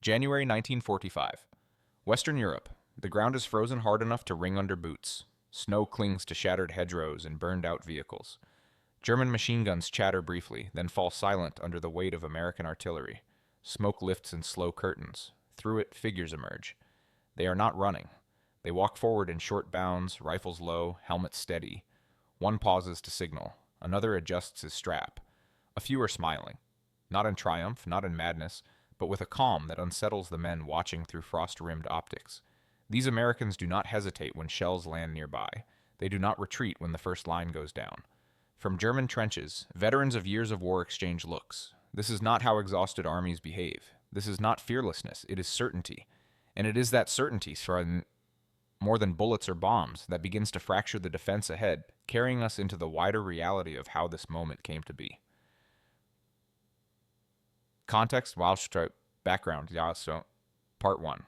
January 1945. Western Europe. The ground is frozen hard enough to wring under boots. Snow clings to shattered hedgerows and burned-out vehicles. German machine guns chatter briefly, then fall silent under the weight of American artillery. Smoke lifts in slow curtains. Through it, figures emerge. They are not running. They walk forward in short bounds, rifles low, helmets steady. One pauses to signal. Another adjusts his strap. A few are smiling. Not in triumph, not in madness, but with a calm that unsettles the men watching through frost-rimmed optics. These Americans do not hesitate when shells land nearby. They do not retreat when the first line goes down. From German trenches, veterans of years of war exchange looks. This is not how exhausted armies behave. This is not fearlessness, it is certainty. And it is that certainty, more than bullets or bombs, that begins to fracture the defense ahead, carrying us into the wider reality of how this moment came to be. Context, background, Part 1.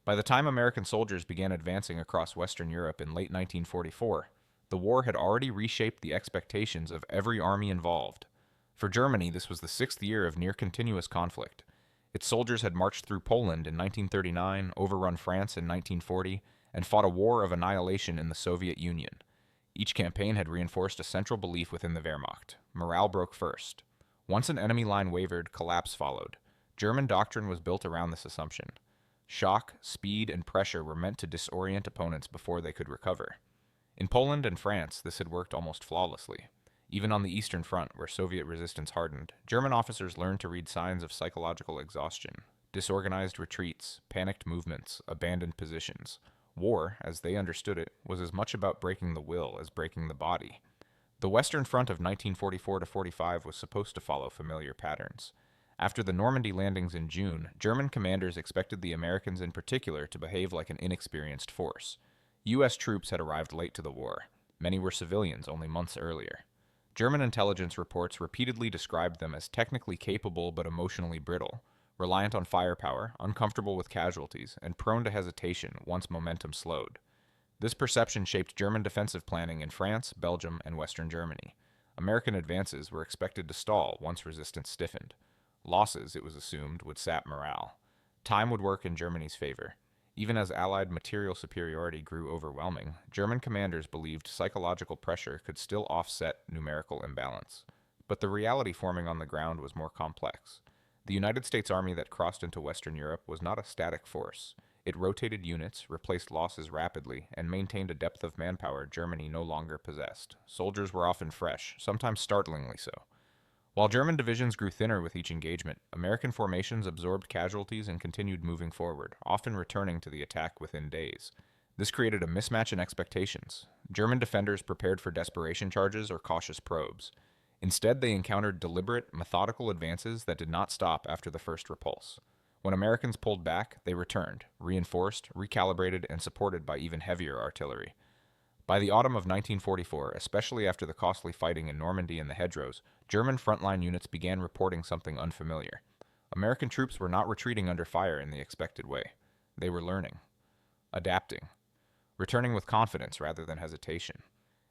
By the time American soldiers began advancing across Western Europe in late 1944, the war had already reshaped the expectations of every army involved. For Germany, this was the 6th year of near-continuous conflict. Its soldiers had marched through Poland in 1939, overrun France in 1940, and fought a war of annihilation in the Soviet Union. Each campaign had reinforced a central belief within the Wehrmacht. Morale broke first. Once an enemy line wavered, collapse followed. German doctrine was built around this assumption. Shock, speed, and pressure were meant to disorient opponents before they could recover. In Poland and France, this had worked almost flawlessly. Even on the Eastern Front, where Soviet resistance hardened, German officers learned to read signs of psychological exhaustion, disorganized retreats, panicked movements, abandoned positions. War, as they understood it, was as much about breaking the will as breaking the body. The Western Front of 1944 to 45 was supposed to follow familiar patterns. After the Normandy landings in June, German commanders expected the Americans in particular to behave like an inexperienced force. U.S. troops had arrived late to the war. Many were civilians only months earlier. German intelligence reports repeatedly described them as technically capable but emotionally brittle, reliant on firepower, uncomfortable with casualties, and prone to hesitation once momentum slowed. This perception shaped German defensive planning in France, Belgium, and Western Germany. American advances were expected to stall once resistance stiffened. Losses, it was assumed, would sap morale. Time would work in Germany's favor. Even as Allied material superiority grew overwhelming, German commanders believed psychological pressure could still offset numerical imbalance. But the reality forming on the ground was more complex. The United States Army that crossed into Western Europe was not a static force. It rotated units, replaced losses rapidly, and maintained a depth of manpower Germany no longer possessed. Soldiers were often fresh, sometimes startlingly so. While German divisions grew thinner with each engagement, American formations absorbed casualties and continued moving forward, often returning to the attack within days. This created a mismatch in expectations. German defenders prepared for desperation charges or cautious probes. Instead, they encountered deliberate, methodical advances that did not stop after the first repulse. When Americans pulled back, they returned, reinforced, recalibrated, and supported by even heavier artillery. By the autumn of 1944, especially after the costly fighting in Normandy and the hedgerows, German frontline units began reporting something unfamiliar. American troops were not retreating under fire in the expected way. They were learning, adapting, returning with confidence rather than hesitation.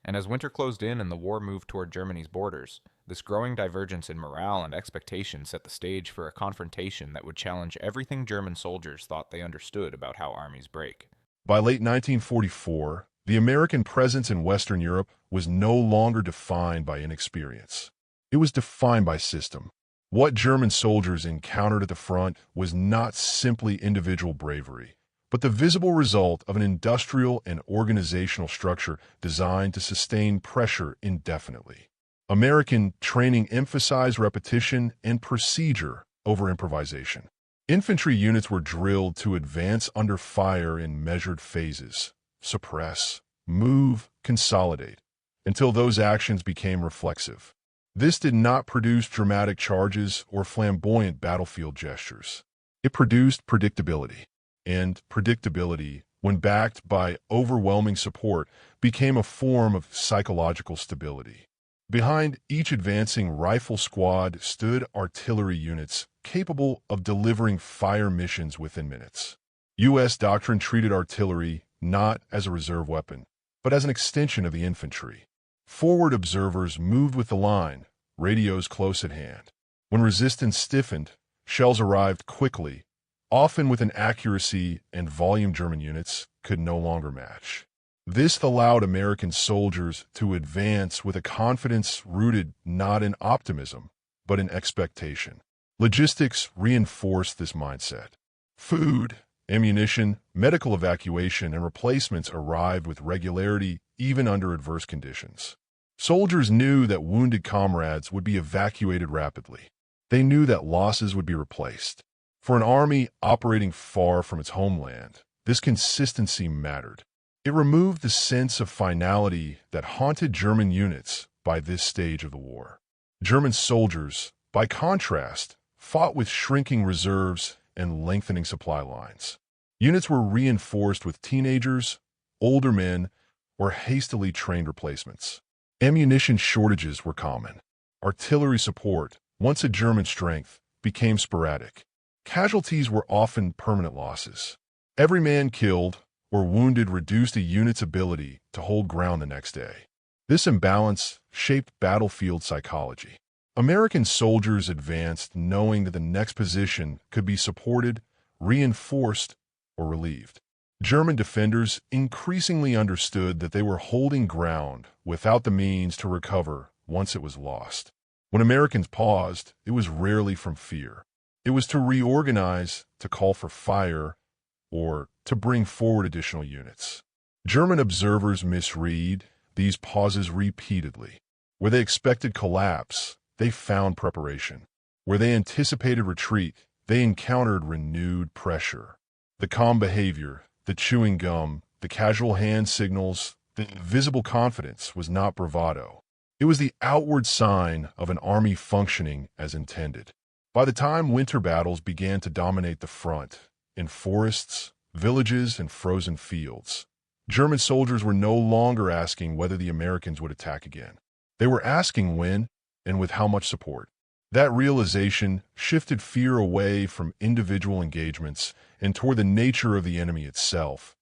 And as winter closed in and the war moved toward Germany's borders, this growing divergence in morale and expectation set the stage for a confrontation that would challenge everything German soldiers thought they understood about how armies break. By late 1944, the American presence in Western Europe was no longer defined by inexperience. It was defined by system. What German soldiers encountered at the front was not simply individual bravery, but the visible result of an industrial and organizational structure designed to sustain pressure indefinitely. American training emphasized repetition and procedure over improvisation. Infantry units were drilled to advance under fire in measured phases, suppress, move, consolidate, until those actions became reflexive. This did not produce dramatic charges or flamboyant battlefield gestures. It produced predictability. And predictability, when backed by overwhelming support, became a form of psychological stability. Behind each advancing rifle squad stood artillery units capable of delivering fire missions within minutes. U.S. doctrine treated artillery not as a reserve weapon, but as an extension of the infantry. Forward observers moved with the line, radios close at hand. When resistance stiffened, shells arrived quickly, often with an accuracy and volume German units could no longer match. This allowed American soldiers to advance with a confidence rooted not in optimism, but in expectation. Logistics reinforced this mindset. Food, ammunition, medical evacuation, and replacements arrived with regularity even under adverse conditions. Soldiers knew that wounded comrades would be evacuated rapidly. They knew that losses would be replaced. For an army operating far from its homeland, this consistency mattered. It removed the sense of finality that haunted German units by this stage of the war. German soldiers, by contrast, fought with shrinking reserves and lengthening supply lines. Units were reinforced with teenagers, older men, or hastily trained replacements. Ammunition shortages were common. Artillery support, once a German strength, became sporadic. Casualties were often permanent losses. Every man killed or wounded reduced a unit's ability to hold ground the next day. This imbalance shaped battlefield psychology. American soldiers advanced knowing that the next position could be supported, reinforced, or relieved. German defenders increasingly understood that they were holding ground without the means to recover once it was lost. When Americans paused, it was rarely from fear. It was to reorganize, to call for fire, or to bring forward additional units. German observers misread these pauses repeatedly. Where they expected collapse, they found preparation. Where they anticipated retreat, they encountered renewed pressure. The calm behavior, the chewing gum, the casual hand signals, the visible confidence was not bravado. It was the outward sign of an army functioning as intended. By the time winter battles began to dominate the front, in forests, villages, and frozen fields, German soldiers were no longer asking whether the Americans would attack again. They were asking when and with how much support. That realization shifted fear away from individual engagements and toward the nature of the enemy itself,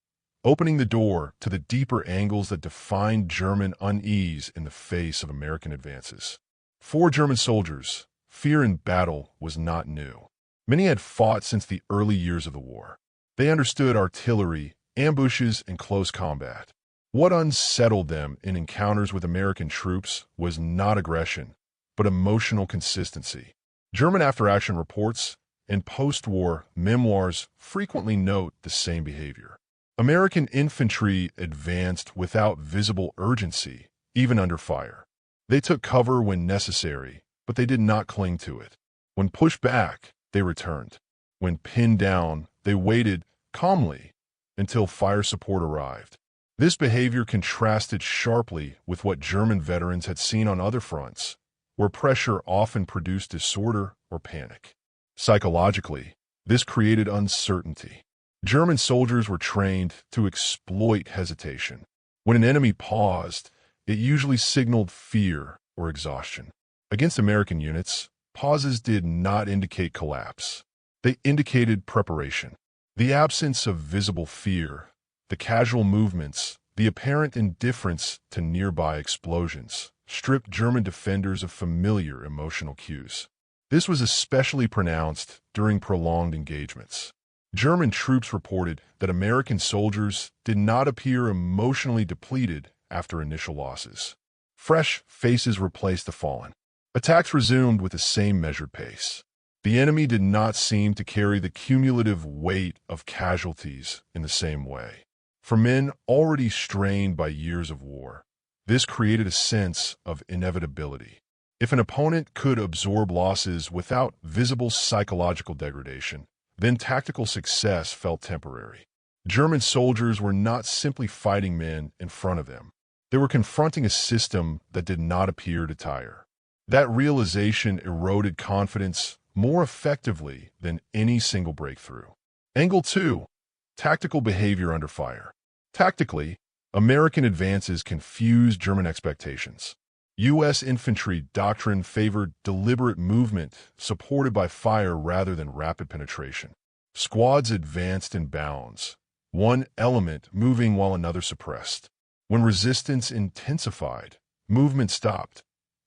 opening the door to the deeper angles that defined German unease in the face of American advances. For German soldiers, fear in battle was not new. Many had fought since the early years of the war. They understood artillery, ambushes, and close combat. What unsettled them in encounters with American troops was not aggression, but emotional consistency. German after-action reports and post-war memoirs frequently note the same behavior. American infantry advanced without visible urgency, even under fire. They took cover when necessary, but they did not cling to it. When pushed back, they returned. When pinned down, they waited calmly until fire support arrived. This behavior contrasted sharply with what German veterans had seen on other fronts, where pressure often produced disorder or panic. Psychologically, this created uncertainty. German soldiers were trained to exploit hesitation. When an enemy paused, it usually signaled fear or exhaustion. Against American units, pauses did not indicate collapse. They indicated preparation. The absence of visible fear, the casual movements, the apparent indifference to nearby explosions, stripped German defenders of familiar emotional cues. This was especially pronounced during prolonged engagements. German troops reported that American soldiers did not appear emotionally depleted after initial losses. Fresh faces replaced the fallen. Attacks resumed with the same measured pace. The enemy did not seem to carry the cumulative weight of casualties in the same way. For men already strained by years of war, this created a sense of inevitability. If an opponent could absorb losses without visible psychological degradation, then tactical success felt temporary. German soldiers were not simply fighting men in front of them. They were confronting a system that did not appear to tire. That realization eroded confidence more effectively than any single breakthrough. Angle 2. Tactical behavior under fire. Tactically, American advances confused German expectations. U.S. infantry doctrine favored deliberate movement supported by fire rather than rapid penetration. Squads advanced in bounds, one element moving while another suppressed. When resistance intensified, movement stopped,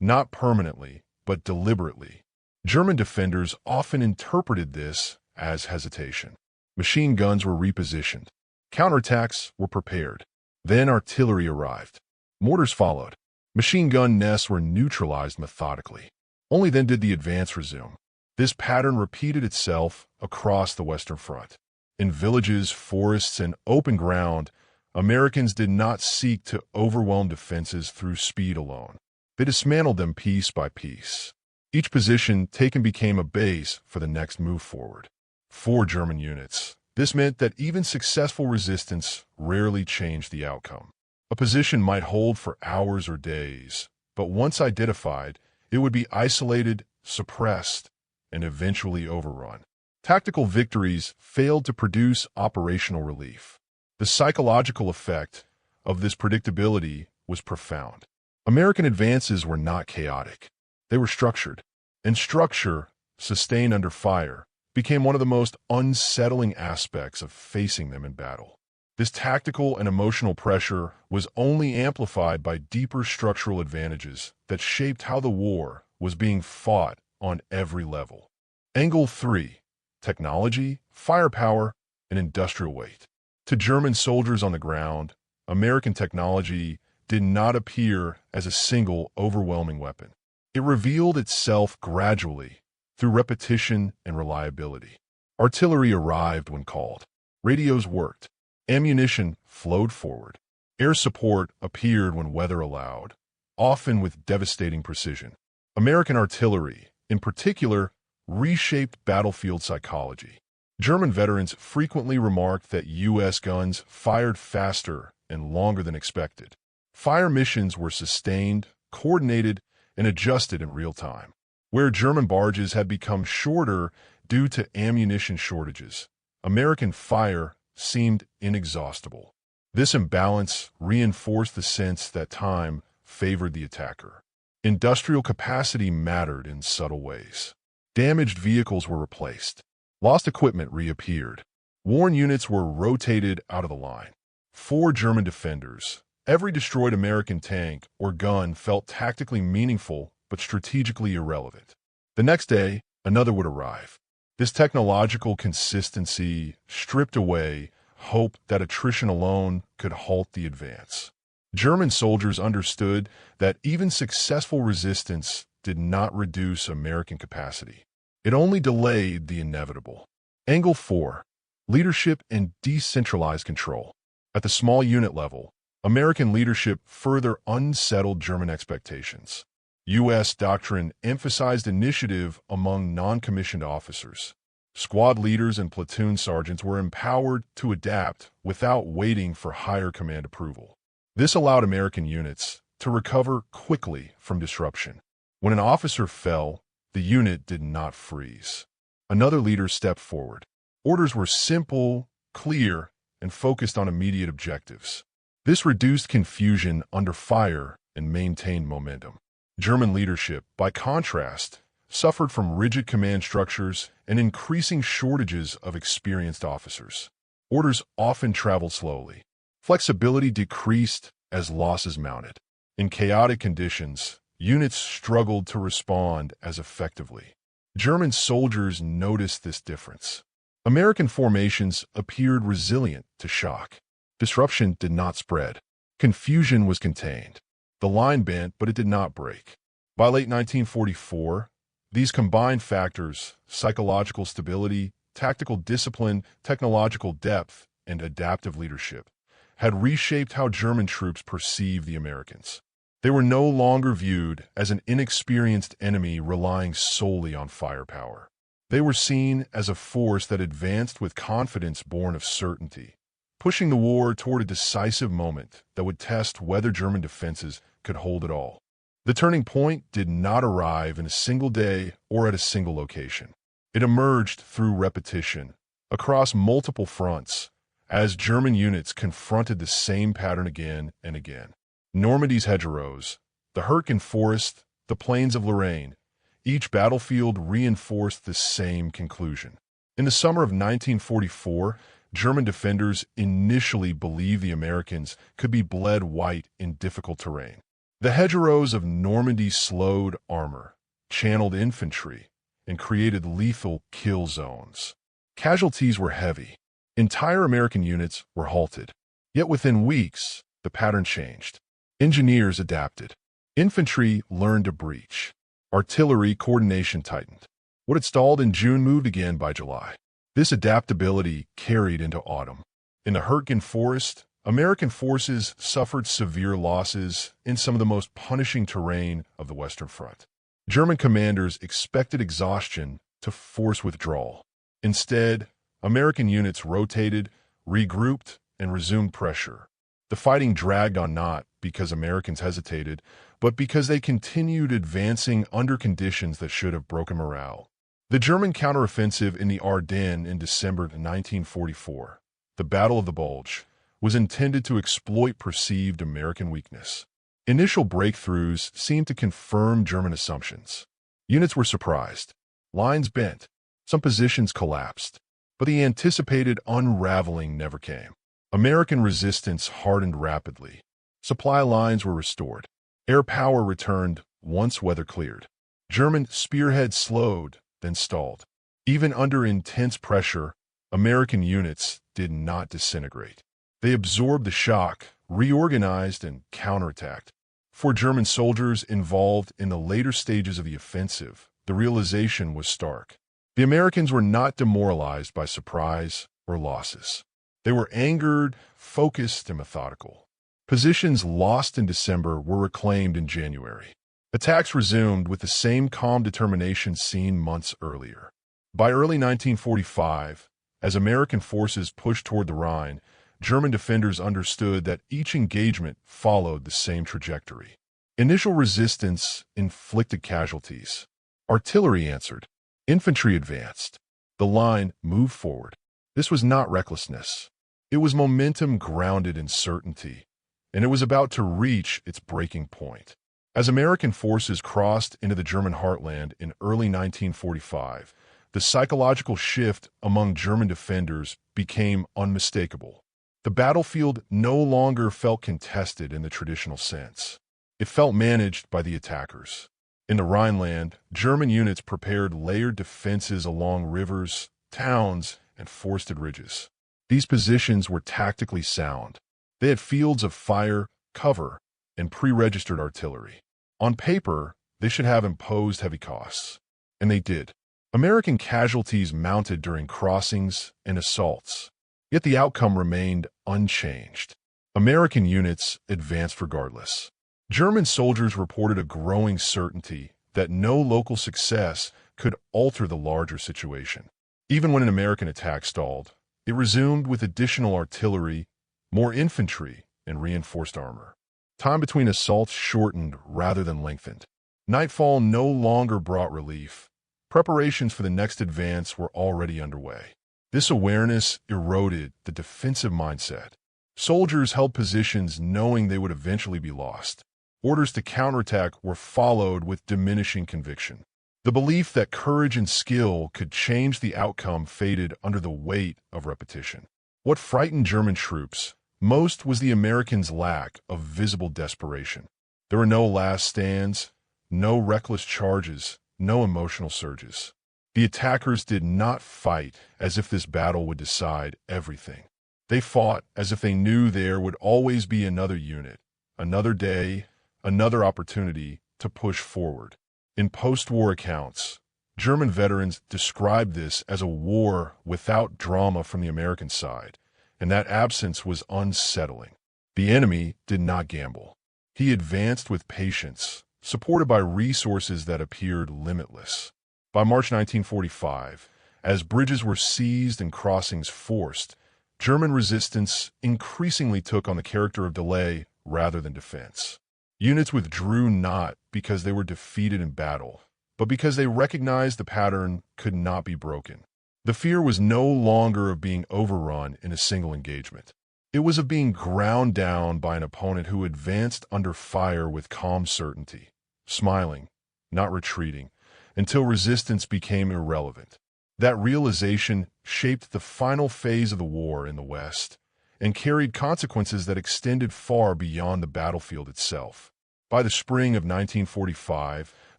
not permanently, but deliberately. German defenders often interpreted this as hesitation. Machine guns were repositioned. Counterattacks were prepared. Then artillery arrived. Mortars followed. Machine gun nests were neutralized methodically. Only then did the advance resume. This pattern repeated itself across the Western Front. In villages, forests, and open ground, Americans did not seek to overwhelm defenses through speed alone. They dismantled them piece by piece. Each position taken became a base for the next move forward. 4 German units. This meant that even successful resistance rarely changed the outcome. A position might hold for hours or days, but once identified, it would be isolated, suppressed, and eventually overrun. Tactical victories failed to produce operational relief. The psychological effect of this predictability was profound. American advances were not chaotic. They were structured, and structure, sustained under fire, became one of the most unsettling aspects of facing them in battle. This tactical and emotional pressure was only amplified by deeper structural advantages that shaped how the war was being fought on every level. Angle 3. Technology, firepower, and industrial weight. To German soldiers on the ground, American technology did not appear as a single overwhelming weapon. It revealed itself gradually through repetition and reliability. Artillery arrived when called. Radios worked. Ammunition flowed forward. Air support appeared when weather allowed, often with devastating precision. American artillery, in particular, reshaped battlefield psychology. German veterans frequently remarked that U.S. guns fired faster and longer than expected. Fire missions were sustained, coordinated, and adjusted in real time. Where German barges had become shorter due to ammunition shortages, American fire seemed inexhaustible. This imbalance reinforced the sense that time favored the attacker. Industrial capacity mattered in subtle ways. Damaged vehicles were replaced. Lost equipment reappeared. Worn units were rotated out of the line. 4 German defenders. Every destroyed American tank or gun felt tactically meaningful but strategically irrelevant. The next day, another would arrive. This technological consistency stripped away hope that attrition alone could halt the advance. German soldiers understood that even successful resistance did not reduce American capacity. It only delayed the inevitable. Angle 4. Leadership and decentralized control. At the small unit level, American leadership further unsettled German expectations. U.S. doctrine emphasized initiative among non-commissioned officers. Squad leaders and platoon sergeants were empowered to adapt without waiting for higher command approval. This allowed American units to recover quickly from disruption. When an officer fell, the unit did not freeze. Another leader stepped forward. Orders were simple, clear, and focused on immediate objectives. This reduced confusion under fire and maintained momentum. German leadership, by contrast, suffered from rigid command structures and increasing shortages of experienced officers. Orders often traveled slowly. Flexibility decreased as losses mounted. In chaotic conditions, units struggled to respond as effectively. German soldiers noticed this difference. American formations appeared resilient to shock. Disruption did not spread. Confusion was contained. The line bent, but it did not break. By late 1944, these combined factors, psychological stability, tactical discipline, technological depth, and adaptive leadership, had reshaped how German troops perceived the Americans. They were no longer viewed as an inexperienced enemy relying solely on firepower. They were seen as a force that advanced with confidence born of certainty, pushing the war toward a decisive moment that would test whether German defenses could hold it all. The turning point did not arrive in a single day or at a single location. It emerged through repetition, across multiple fronts, as German units confronted the same pattern again and again. Normandy's hedgerows, the Hürtgen Forest, the plains of Lorraine, each battlefield reinforced the same conclusion. In the summer of 1944, German defenders initially believed the Americans could be bled white in difficult terrain. The hedgerows of Normandy slowed armor, channeled infantry, and created lethal kill zones. Casualties were heavy. Entire American units were halted. Yet within weeks, the pattern changed. Engineers adapted. Infantry learned to breach. Artillery coordination tightened. What had stalled in June moved again by July. This adaptability carried into autumn. In the Hurtgen Forest, American forces suffered severe losses in some of the most punishing terrain of the Western Front. German commanders expected exhaustion to force withdrawal. Instead, American units rotated, regrouped, and resumed pressure. The fighting dragged on not because Americans hesitated, but because they continued advancing under conditions that should have broken morale. The German counteroffensive in the Ardennes in December 1944, the Battle of the Bulge, was intended to exploit perceived American weakness. Initial breakthroughs seemed to confirm German assumptions. Units were surprised. Lines bent. Some positions collapsed. But the anticipated unraveling never came. American resistance hardened rapidly. Supply lines were restored. Air power returned once weather cleared. German spearheads slowed, then stalled. Even under intense pressure, American units did not disintegrate. They absorbed the shock, reorganized, and counterattacked. For German soldiers involved in the later stages of the offensive, the realization was stark. The Americans were not demoralized by surprise or losses. They were angered, focused, and methodical. Positions lost in December were reclaimed in January. Attacks resumed with the same calm determination seen months earlier. By early 1945, as American forces pushed toward the Rhine, German defenders understood that each engagement followed the same trajectory. Initial resistance inflicted casualties. Artillery answered. Infantry advanced. The line moved forward. This was not recklessness. It was momentum grounded in certainty, and it was about to reach its breaking point. As American forces crossed into the German heartland in early 1945, the psychological shift among German defenders became unmistakable. The battlefield no longer felt contested in the traditional sense. It felt managed by the attackers. In the Rhineland, German units prepared layered defenses along rivers, towns, and forested ridges. These positions were tactically sound. They had fields of fire, cover, and pre-registered artillery. On paper, they should have imposed heavy costs. And they did. American casualties mounted during crossings and assaults. Yet the outcome remained unchanged. American units advanced regardless. German soldiers reported a growing certainty that no local success could alter the larger situation. Even when an American attack stalled, it resumed with additional artillery, more infantry, and reinforced armor. Time between assaults shortened rather than lengthened. Nightfall no longer brought relief. Preparations for the next advance were already underway. This awareness eroded the defensive mindset. Soldiers held positions knowing they would eventually be lost. Orders to counterattack were followed with diminishing conviction. The belief that courage and skill could change the outcome faded under the weight of repetition. What frightened German troops most was the Americans' lack of visible desperation. There were no last stands, no reckless charges, no emotional surges. The attackers did not fight as if this battle would decide everything. They fought as if they knew there would always be another unit, another day, another opportunity to push forward. In post-war accounts, German veterans described this as a war without drama from the American side, and that absence was unsettling. The enemy did not gamble. He advanced with patience, supported by resources that appeared limitless. By March 1945, as bridges were seized and crossings forced, German resistance increasingly took on the character of delay rather than defense. Units withdrew not because they were defeated in battle, but because they recognized the pattern could not be broken. The fear was no longer of being overrun in a single engagement. It was of being ground down by an opponent who advanced under fire with calm certainty, smiling, not retreating, until resistance became irrelevant. That realization shaped the final phase of the war in the West and carried consequences that extended far beyond the battlefield itself. By the spring of 1945,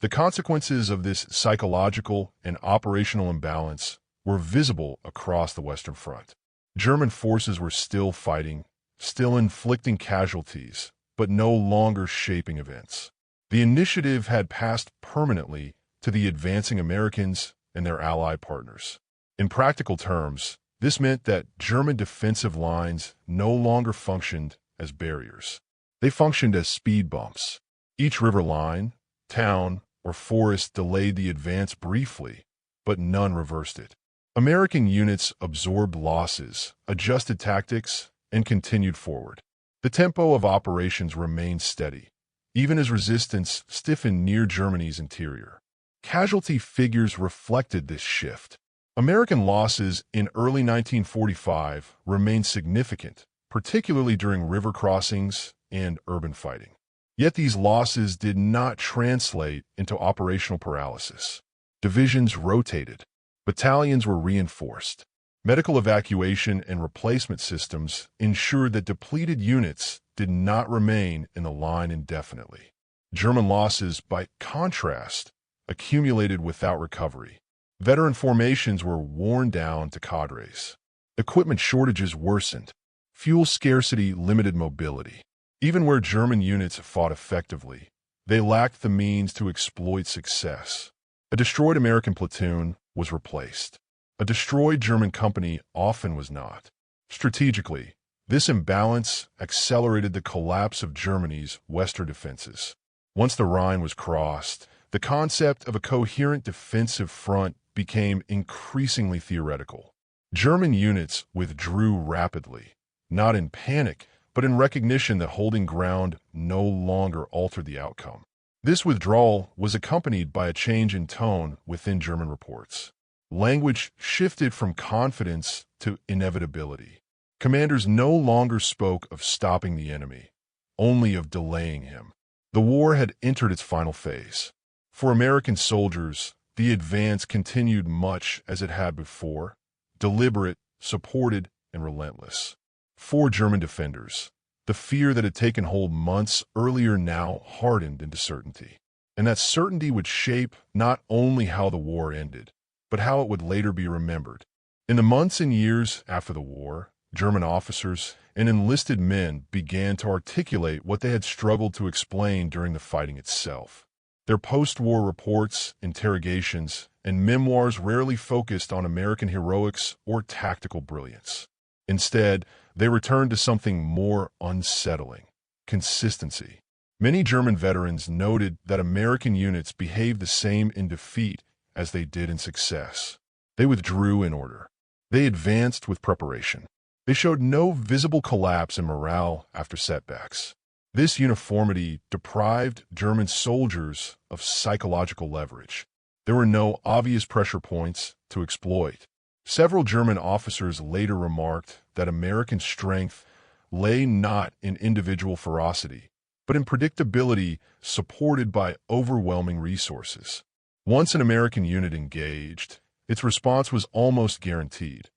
the consequences of this psychological and operational imbalance were visible across the Western Front. German forces were still fighting, still inflicting casualties, but no longer shaping events. The initiative had passed permanently to the advancing Americans and their allied partners. In practical terms, this meant that German defensive lines no longer functioned as barriers. They functioned as speed bumps. Each river line, town, or forest delayed the advance briefly, but none reversed it. American units absorbed losses, adjusted tactics, and continued forward. The tempo of operations remained steady, even as resistance stiffened near Germany's interior. Casualty figures reflected this shift. American losses in early 1945 remained significant, particularly during river crossings and urban fighting. Yet these losses did not translate into operational paralysis. Divisions rotated. Battalions were reinforced. Medical evacuation and replacement systems ensured that depleted units did not remain in the line indefinitely. German losses, by contrast, accumulated without recovery. Veteran formations were worn down to cadres. Equipment shortages worsened. Fuel scarcity limited mobility. Even where German units fought effectively, they lacked the means to exploit success. A destroyed American platoon was replaced. A destroyed German company often was not. Strategically, this imbalance accelerated the collapse of Germany's western defenses. Once the Rhine was crossed, the concept of a coherent defensive front became increasingly theoretical. German units withdrew rapidly, not in panic, but in recognition that holding ground no longer altered the outcome. This withdrawal was accompanied by a change in tone within German reports. Language shifted from confidence to inevitability. Commanders no longer spoke of stopping the enemy, only of delaying him. The war had entered its final phase. For American soldiers, the advance continued much as it had before, deliberate, supported, and relentless. For German defenders, the fear that had taken hold months earlier now hardened into certainty. And that certainty would shape not only how the war ended, but how it would later be remembered. In the months and years after the war, German officers and enlisted men began to articulate what they had struggled to explain during the fighting itself. Their post-war reports, interrogations, and memoirs rarely focused on American heroics or tactical brilliance. Instead, they returned to something more unsettling: consistency. Many German veterans noted that American units behaved the same in defeat as they did in success. They withdrew in order. They advanced with preparation. They showed no visible collapse in morale after setbacks. This uniformity deprived German soldiers of psychological leverage. There were no obvious pressure points to exploit. Several German officers later remarked that American strength lay not in individual ferocity, but in predictability supported by overwhelming resources. Once an American unit engaged, its response was almost guaranteed.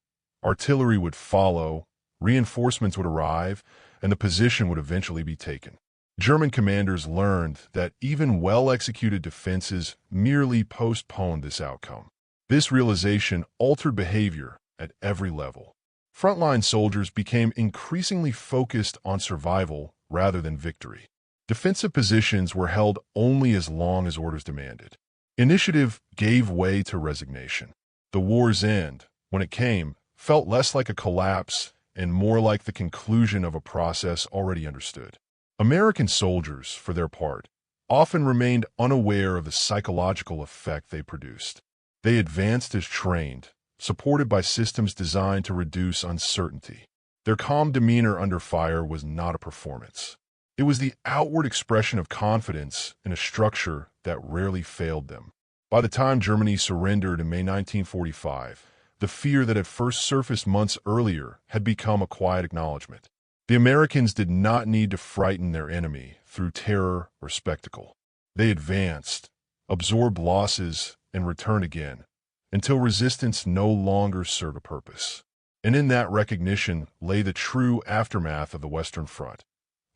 Artillery would follow, reinforcements would arrive, and the position would eventually be taken. German commanders learned that even well-executed defenses merely postponed this outcome. This realization altered behavior at every level. Frontline soldiers became increasingly focused on survival rather than victory. Defensive positions were held only as long as orders demanded. Initiative gave way to resignation. The war's end, when it came, felt less like a collapse and more like the conclusion of a process already understood. American soldiers, for their part, often remained unaware of the psychological effect they produced. They advanced as trained, supported by systems designed to reduce uncertainty. Their calm demeanor under fire was not a performance. It was the outward expression of confidence in a structure that rarely failed them. By the time Germany surrendered in May 1945, the fear that had first surfaced months earlier had become a quiet acknowledgement. The Americans did not need to frighten their enemy through terror or spectacle. They advanced, absorbed losses, and returned again, until resistance no longer served a purpose. And in that recognition lay the true aftermath of the Western Front.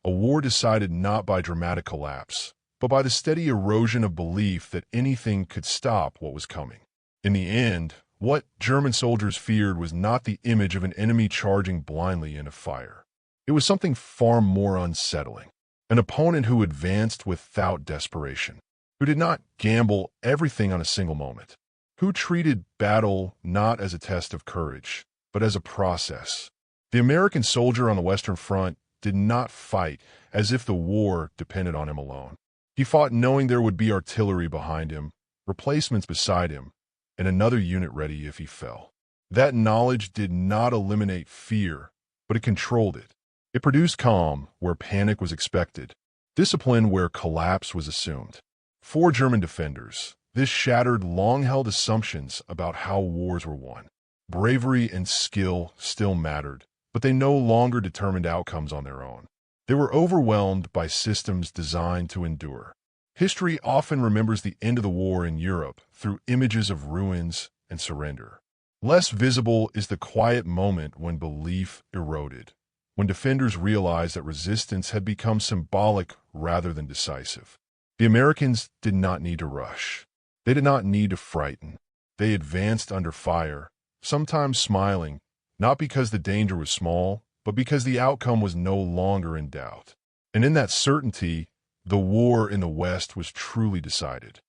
A war decided not by dramatic collapse, but by the steady erosion of belief that anything could stop what was coming. In the end, What German soldiers feared was not the image of an enemy charging blindly into fire. It was something far more unsettling. An opponent who advanced without desperation, who did not gamble everything on a single moment, who treated battle not as a test of courage, but as a process. The American soldier on the Western Front did not fight as if the war depended on him alone. He fought knowing there would be artillery behind him, replacements beside him, and another unit ready if he fell. That knowledge did not eliminate fear, but it controlled it. It produced calm where panic was expected, discipline where collapse was assumed. For German defenders, this shattered long-held assumptions about how wars were won. Bravery and skill still mattered, but they no longer determined outcomes on their own. They were overwhelmed by systems designed to endure. History often remembers the end of the war in Europe through images of ruins and surrender. Less visible is the quiet moment when belief eroded, when defenders realized that resistance had become symbolic rather than decisive. The Americans did not need to rush. They did not need to frighten. They advanced under fire, sometimes smiling, not because the danger was small, but because the outcome was no longer in doubt. And in that certainty, the war in the West was truly decided.